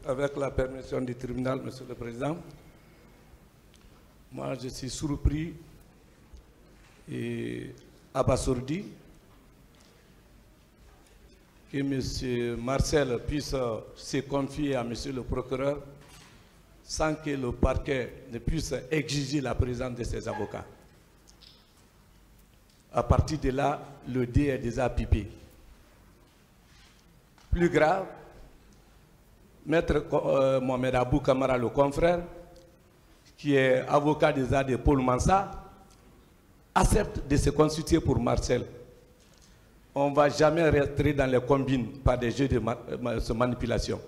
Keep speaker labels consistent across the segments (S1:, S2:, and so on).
S1: Avec la permission du tribunal, Monsieur le Président, moi je suis surpris et abasourdi que M. Marcel puisse se confier à M. le procureur sans que le parquet ne puisse exiger la présence de ses avocats. À partir de là, le dé est déjà pipé. Plus grave, Maître Mohamed Abou Kamara, le confrère, qui est avocat des arts de Paul Mansa, accepte de se constituer pour Marcel. On ne va jamais rentrer dans les combines par des jeux de manipulation.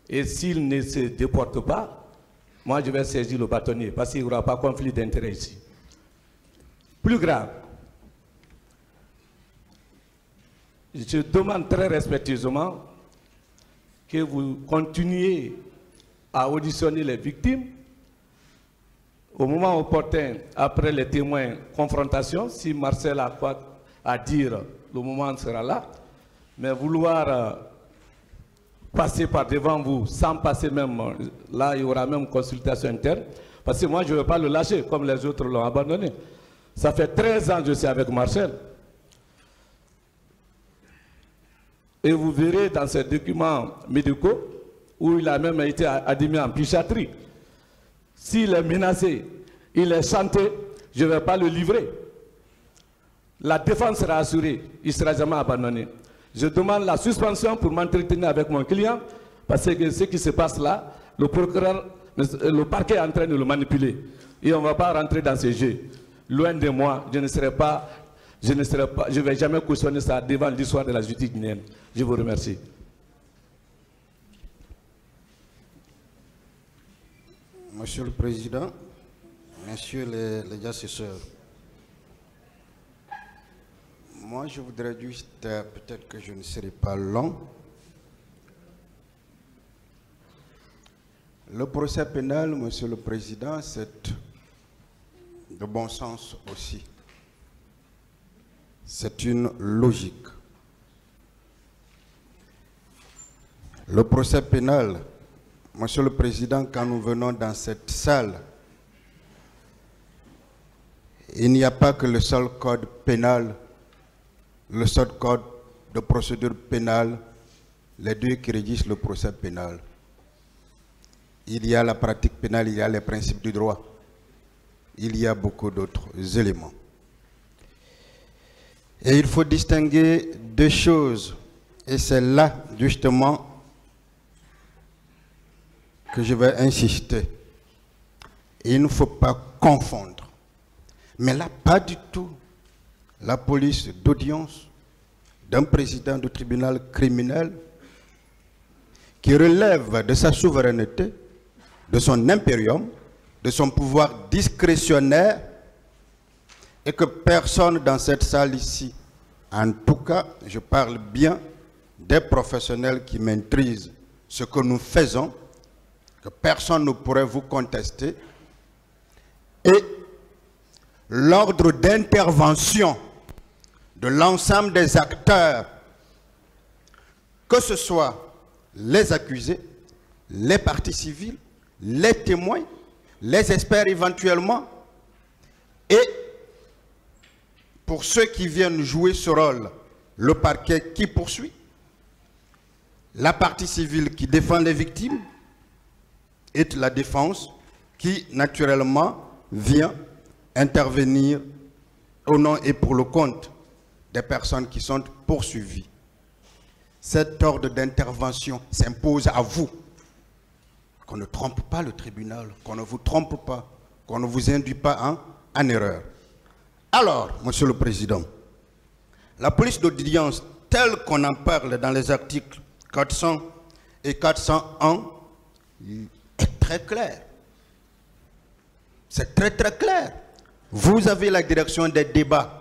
S1: Et s'il ne se déporte pas, moi je vais saisir le bâtonnier parce qu'il n'y aura pas conflit d'intérêt ici. Plus grave, je demande très respectueusement que vous continuiez à auditionner les victimes au moment opportun, après les témoins, confrontation. Si Marcel a quoi à dire, le moment sera là. Mais vouloir passer par devant vous, sans passer même, là il y aura même consultation interne, parce que moi je ne veux pas le lâcher comme les autres l'ont abandonné. Ça fait 13 ans que je suis avec Marcel. Et vous verrez dans ces documents médicaux où il a même été admis en psychiatrie. S'il est menacé, il est chanté, je ne vais pas le livrer. La défense sera assurée, il ne sera jamais abandonné. Je demande la suspension pour m'entretenir avec mon client parce que ce qui se passe là, le procureur, le parquet est en train de le manipuler. Et on ne va pas rentrer dans ces jeux. Loin de moi, je ne vais jamais cautionner ça devant l'histoire de la justice guinéenne. Je vous remercie.
S2: Monsieur le Président, Messieurs les assesseurs, moi je voudrais juste, peut-être que je ne serai pas long. Le procès pénal, Monsieur le Président, c'est de bon sens aussi. C'est une logique. Le procès pénal, Monsieur le Président, quand nous venons dans cette salle, il n'y a pas que le seul code pénal, le seul code de procédure pénale, les deux qui régissent le procès pénal. Il y a la pratique pénale, il y a les principes du droit. Il y a beaucoup d'autres éléments. Et il faut distinguer deux choses. Et c'est là, justement, que je vais insister. Il ne faut pas confondre. Mais là, pas du tout. La police d'audience d'un président du tribunal criminel qui relève de sa souveraineté, de son impérium, de son pouvoir discrétionnaire, et que personne dans cette salle ici, en tout cas, je parle bien des professionnels qui maîtrisent ce que nous faisons, que personne ne pourrait vous contester, et l'ordre d'intervention de l'ensemble des acteurs, que ce soit les accusés, les parties civiles, les témoins, les experts éventuellement, et pour ceux qui viennent jouer ce rôle, le parquet qui poursuit, la partie civile qui défend les victimes, et la défense qui naturellement vient intervenir au nom et pour le compte des personnes qui sont poursuivies. Cet ordre d'intervention s'impose à vous. Qu'on ne trompe pas le tribunal, qu'on ne vous trompe pas, qu'on ne vous induit pas en erreur. Alors, Monsieur le Président, la police d'audience, telle qu'on en parle dans les articles 400 et 401, est très claire. C'est très très clair. Vous avez la direction des débats.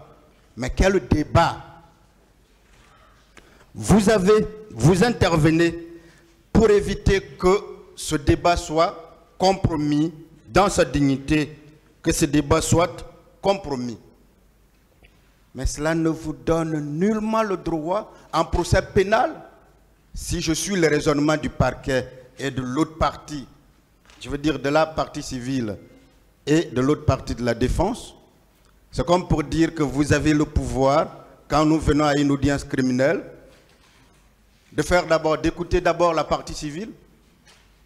S2: Mais quel débat? Vous intervenez pour éviter que ce débat soit compromis dans sa dignité, que ce débat soit compromis. Mais cela ne vous donne nullement le droit en procès pénal si je suis le raisonnement du parquet et de l'autre partie, je veux dire de la partie civile et de l'autre partie de la défense, c'est comme pour dire que vous avez le pouvoir, quand nous venons à une audience criminelle, de faire d'écouter d'abord la partie civile,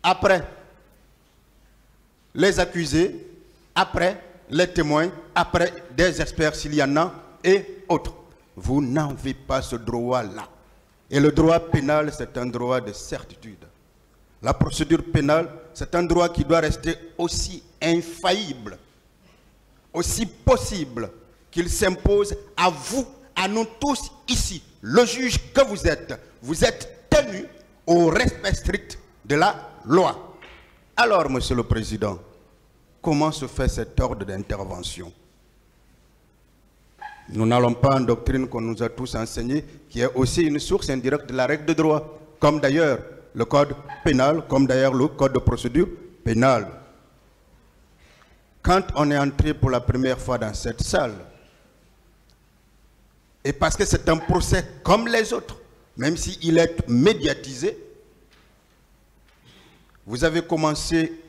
S2: après les accusés, après les témoins, après des experts s'il y en a et autres. Vous n'avez pas ce droit-là. Et le droit pénal, c'est un droit de certitude. La procédure pénale, c'est un droit qui doit rester aussi infaillible, aussi possible qu'il s'impose à vous, à nous tous ici, le juge que vous êtes tenu au respect strict de la loi. Alors, Monsieur le Président, comment se fait cet ordre d'intervention? Nous n'allons pas en doctrine qu'on nous a tous enseignée, qui est aussi une source indirecte de la règle de droit, comme d'ailleurs le code pénal, comme d'ailleurs le code de procédure pénale. Quand on est entré pour la première fois dans cette salle, et parce que c'est un procès comme les autres, même s'il est médiatisé, vous avez commencé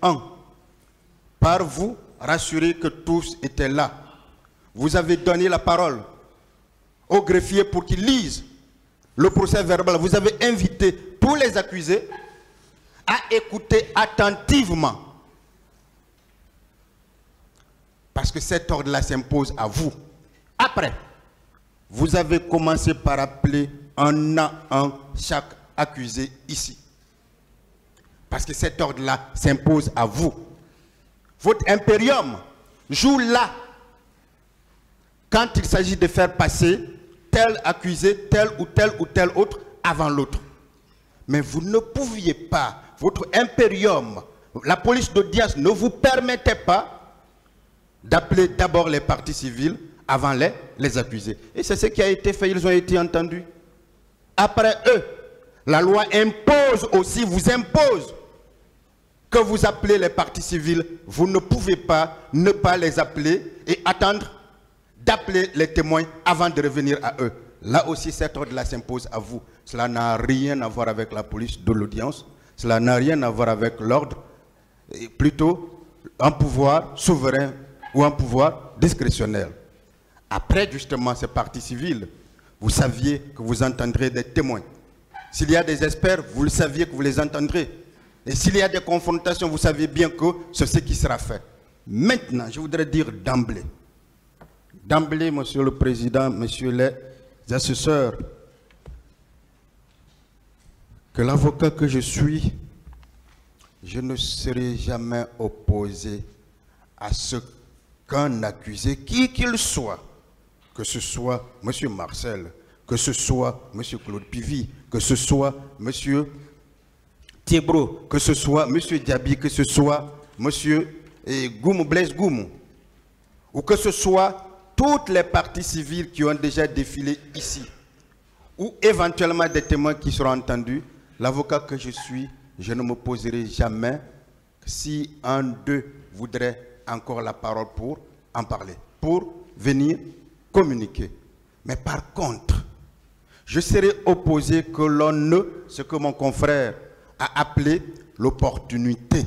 S2: par vous rassurer que tous étaient là. Vous avez donné la parole au greffier pour qu'il lise le procès verbal. Vous avez invité tous les accusés à écouter attentivement. Parce que cet ordre-là s'impose à vous. Après, vous avez commencé par appeler un à un chaque accusé ici. Parce que cet ordre-là s'impose à vous. Votre impérium joue là quand il s'agit de faire passer tel accusé, tel ou tel autre avant l'autre. Mais vous ne pouviez pas, votre impérium, la police d'audience ne vous permettait pas d'appeler d'abord les parties civiles avant les accusés. Et c'est ce qui a été fait, ils ont été entendus. Après eux, la loi impose aussi, vous impose que vous appelez les parties civiles. Vous ne pouvez pas ne pas les appeler et attendre d'appeler les témoins avant de revenir à eux. Là aussi, cet ordre-là s'impose à vous. Cela n'a rien à voir avec la police de l'audience. Cela n'a rien à voir avec l'ordre, plutôt un pouvoir souverain ou un pouvoir discrétionnaire. Après, justement, ces parties civiles, vous saviez que vous entendrez des témoins. S'il y a des experts, vous le saviez que vous les entendrez. Et s'il y a des confrontations, vous savez bien que c'est ce qui sera fait. Maintenant, je voudrais dire d'emblée, Monsieur le Président, Messieurs les assesseurs, que l'avocat que je suis, je ne serai jamais opposé à ce qu'un accusé, qui qu'il soit, que ce soit M. Marcel, que ce soit M. Claude Pivy, que ce soit M. Thiebro, que ce soit M. Diaby, que ce soit M. Blaise Goumou, ou que ce soit toutes les parties civiles qui ont déjà défilé ici, ou éventuellement des témoins qui seront entendus, l'avocat que je suis, je ne m'opposerai jamais si un d'eux voudrait encore la parole pour en parler, pour venir communiquer. Mais par contre, je serai opposé que l'on ne, ce que mon confrère a appelé l'opportunité.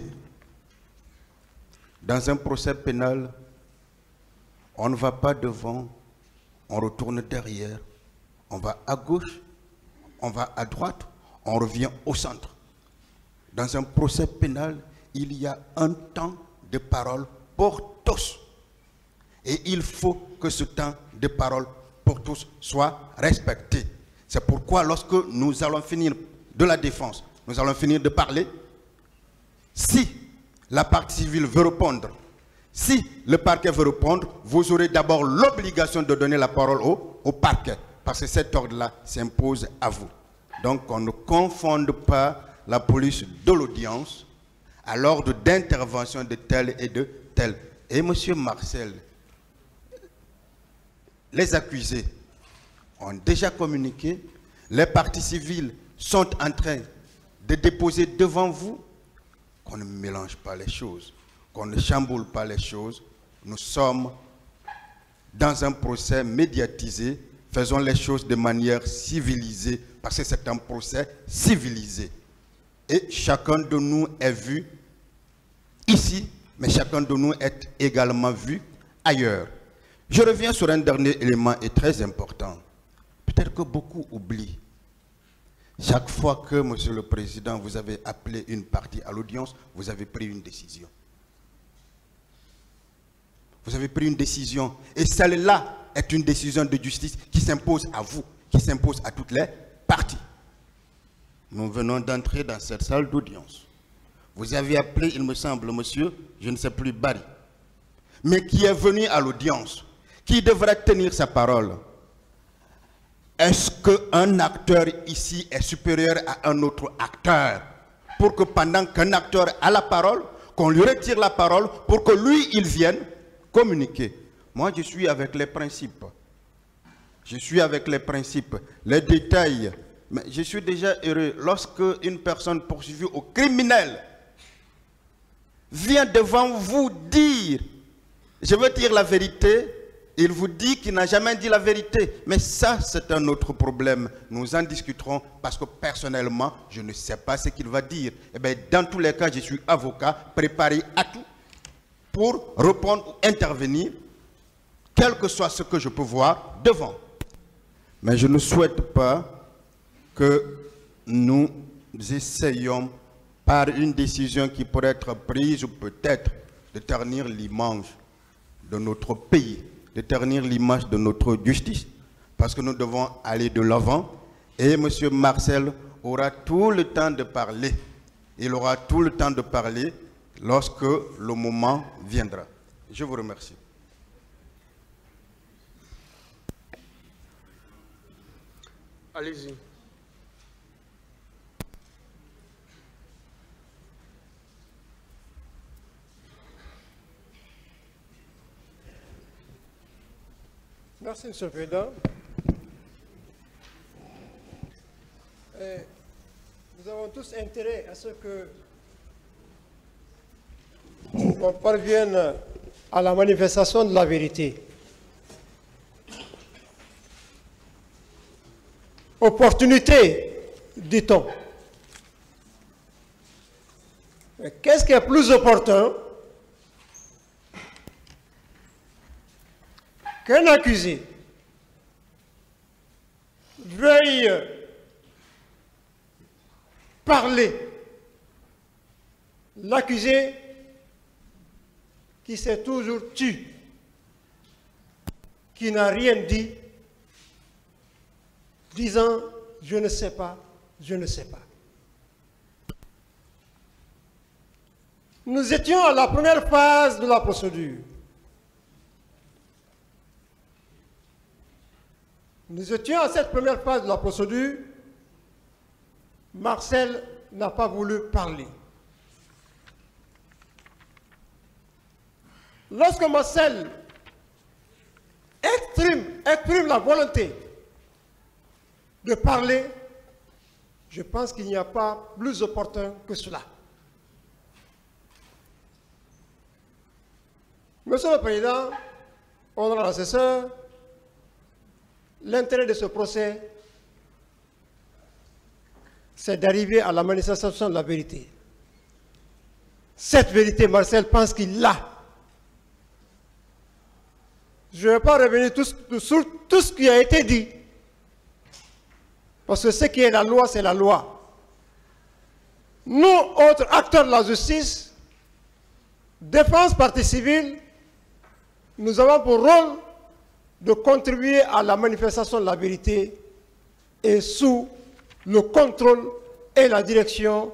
S2: Dans un procès pénal, on ne va pas devant, on retourne derrière, on va à gauche, on va à droite, on revient au centre. Dans un procès pénal, il y a un temps de parole pour tous. Et il faut que ce temps de parole pour tous soit respecté. C'est pourquoi lorsque nous allons finir de la défense, nous allons finir de parler, si la partie civile veut répondre, si le parquet veut répondre, vous aurez d'abord l'obligation de donner la parole au parquet, parce que cet ordre-là s'impose à vous. Donc on ne confonde pas la police de l'audience à l'ordre d'intervention de tel et de tel. Et M. Marcel, les accusés ont déjà communiqué, les parties civiles sont en train de déposer devant vous, qu'on ne mélange pas les choses, qu'on ne chamboule pas les choses. Nous sommes dans un procès médiatisé faisons les choses de manière civilisée, parce que c'est un procès civilisé. Et chacun de nous est vu ici, mais chacun de nous est également vu ailleurs. Je reviens sur un dernier élément et très important. Peut-être que beaucoup oublient. Chaque fois que, Monsieur le Président, vous avez appelé une partie à l'audience, vous avez pris une décision. Vous avez pris une décision. Et celle-là est une décision de justice qui s'impose à vous, qui s'impose à toutes les parties. Nous venons d'entrer dans cette salle d'audience. Vous avez appelé, il me semble, monsieur, je ne sais plus, Barry, mais qui est venu à l'audience, qui devrait tenir sa parole. Est-ce qu'un acteur ici est supérieur à un autre acteur pour que pendant qu'un acteur a la parole, qu'on lui retire la parole pour que lui, il vienne communiquer? Moi, je suis avec les principes. Je suis avec les principes. Les détails, mais je suis déjà heureux lorsque une personne poursuivie au criminel vient devant vous dire, je veux dire la vérité, il vous dit qu'il n'a jamais dit la vérité. Mais ça, c'est un autre problème. Nous en discuterons parce que personnellement, je ne sais pas ce qu'il va dire. Eh bien, dans tous les cas, je suis avocat, préparé à tout pour répondre ou intervenir, quel que soit ce que je peux voir devant. Mais je ne souhaite pas que nous essayions par une décision qui pourrait être prise ou peut-être de ternir l'image de notre pays, de ternir l'image de notre justice, parce que nous devons aller de l'avant et M. Marcel aura tout le temps de parler. Il aura tout le temps de parler lorsque le moment viendra. Je vous remercie.
S3: Allez-y.
S4: Merci, M. le Président. Nous avons tous intérêt à ce que on parvienne à la manifestation de la vérité. Opportunité, dit-on. Qu'est-ce qui est plus opportun qu'un accusé veuille parler, l'accusé qui s'est toujours tu, qui n'a rien dit, disant « je ne sais pas, je ne sais pas ». Nous étions à la première phase de la procédure. Nous étions à cette première phase de la procédure. Marcel n'a pas voulu parler. Lorsque Marcel exprime la volonté de parler, je pense qu'il n'y a pas plus opportun que cela. Monsieur le Président, honorable assesseur, l'intérêt de ce procès, c'est d'arriver à la manifestation de la vérité. Cette vérité, Marcel pense qu'il l'a. Je ne vais pas revenir sur tout ce qui a été dit. Parce que ce qui est la loi, c'est la loi. Nous, autres acteurs de la justice, défense, partie civile, nous avons pour rôle de contribuer à la manifestation de la vérité et sous le contrôle et la direction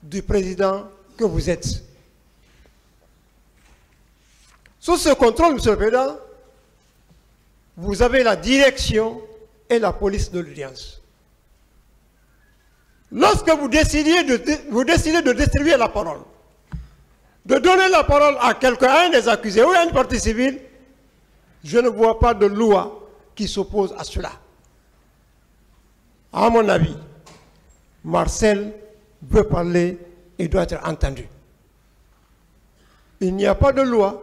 S4: du président que vous êtes. Sous ce contrôle, Monsieur le Président, vous avez la direction et la police de l'audience. Lorsque vous décidez de distribuer la parole, de donner la parole à quelqu'un, à un des accusés ou à une partie civile, je ne vois pas de loi qui s'oppose à cela. À mon avis, Marcel veut parler et doit être entendu. Il n'y a pas de loi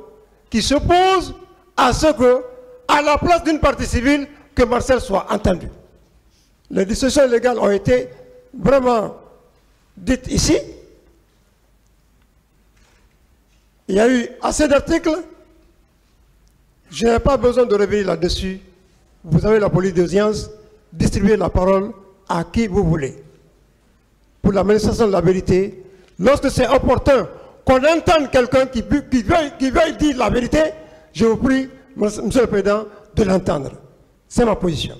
S4: qui s'oppose à ce que, à la place d'une partie civile, que Marcel soit entendu. Les discussions légales ont été vraiment dites ici. Il y a eu assez d'articles. Je n'ai pas besoin de revenir là-dessus. Vous avez la police d'audience, distribuez la parole à qui vous voulez. Pour la manifestation de la vérité, lorsque c'est opportun qu'on entende quelqu'un qui veuille dire la vérité, je vous prie, Monsieur le Président, de l'entendre. C'est ma position.